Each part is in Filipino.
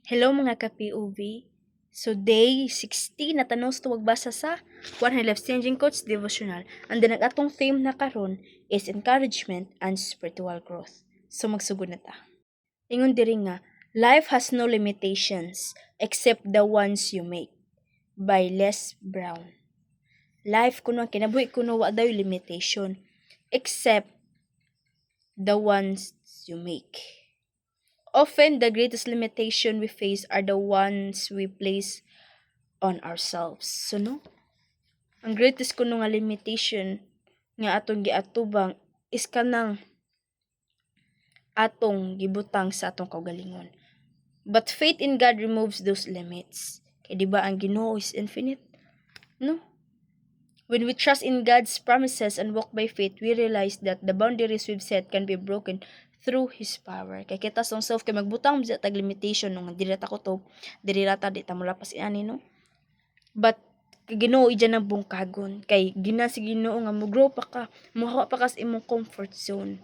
Hello mga ka-POV. So day 16 na tanong sa magbasa sa One Life Changing Coach Devotional. And then atong theme na karon is encouragement and spiritual growth. So magsugod na ta. Ingon diri nga, life has no limitations except the ones you make. By Les Brown. Life kuno kinabuhi kuno wa daw limitation except the ones you make. Often, the greatest limitation we face are the ones we place on ourselves. So, no? Ang greatest kuno nga limitation nga atong giatubang is kanang atong gibutang sa atong kaugalingon. But faith in God removes those limits. Kaya di ba ang Ginoo is infinite? No? When we trust in God's promises and walk by faith, we realize that the boundaries we've set can be broken through His power. Kaya kita sa self kay magbutang sa tag limitation nung dili ta ko to, dili rata di ta mulapas ani no. But Ginoo ija nang bungkagon kay gina si Ginoo nga mo-grow pa ka, muhawa pa ka sa imong comfort zone.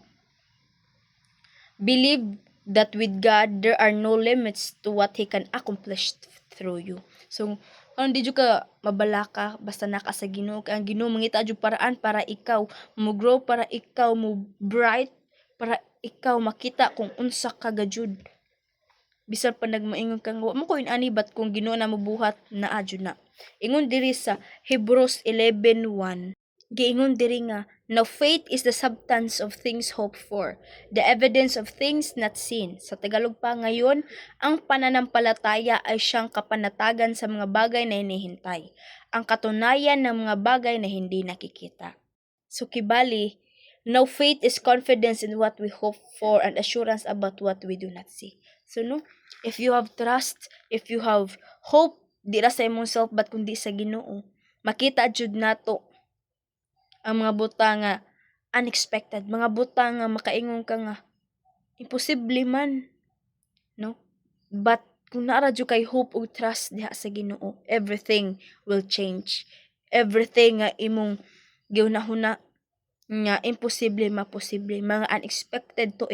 Believe that with God there are no limits to what He can accomplish through you. So di jud ka mabalaka basta naka sa Ginoo, kay ang Ginoo mangita jud paraan para ikaw mo grow, para ikaw mo bright, para ikaw makita kung unsa ka gajud. Bisan pa nagmaingon kang wa mo ko ani bat kung Ginoo na mabuhat naa jud na. Ingon diri sa Hebrews 11:1. Giingon diri nga, now faith is the substance of things hoped for, the evidence of things not seen. Sa Tagalog pa ngayon, ang pananampalataya ay siyang kapanatagan sa mga bagay na hinihintay, ang katunayan ng mga bagay na hindi nakikita. So kibali, now faith is confidence in what we hope for and assurance about what we do not see. So no, if you have trust, if you have hope, di ra sa imong self but kundi sa Ginoo, makita jud nato ang mga butang nga unexpected, mga butang nga makaingon ka nga imposible man, no? But kung naara jud kay hope ug trust diha sa Ginoo, everything will change. Everything nga imong giunahuna nga imposible maposible, mga unexpected to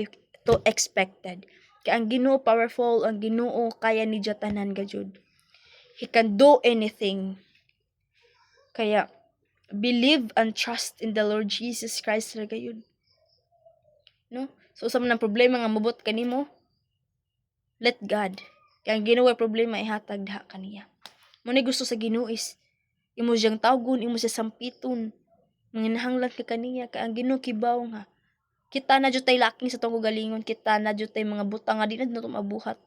expected. Kay ang Ginoo powerful, ang Ginoo kaya ni tanan gajud. He can do anything. Kaya believe and trust in the Lord Jesus Christ ra gayud. No? So sa man problema nga mabot kanimo, let God. Kaya ang Ginoo problema ihatag diha kaniya. Mo ni gusto sa Ginoo is imo siyang tawgon, imo siya sampiton. Manginahanglan ka kaniya kay ang Ginoo kibaw nga kita na jud tay laking sa tong galingon, kita na jud tay mga butang nga di na nato mabuhat.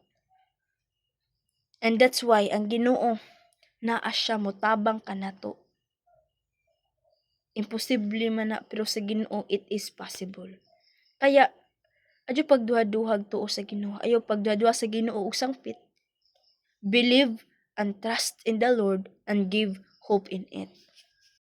And that's why ang Ginoo naa siya motabang kanato. Imposible man na pero sa Ginoo it is possible. Kaya adyo pagduha-duhag tuo sa Ginoo, ayo pagduha-duha sa Ginoo ug sangpit. Believe and trust in the Lord and give hope in it.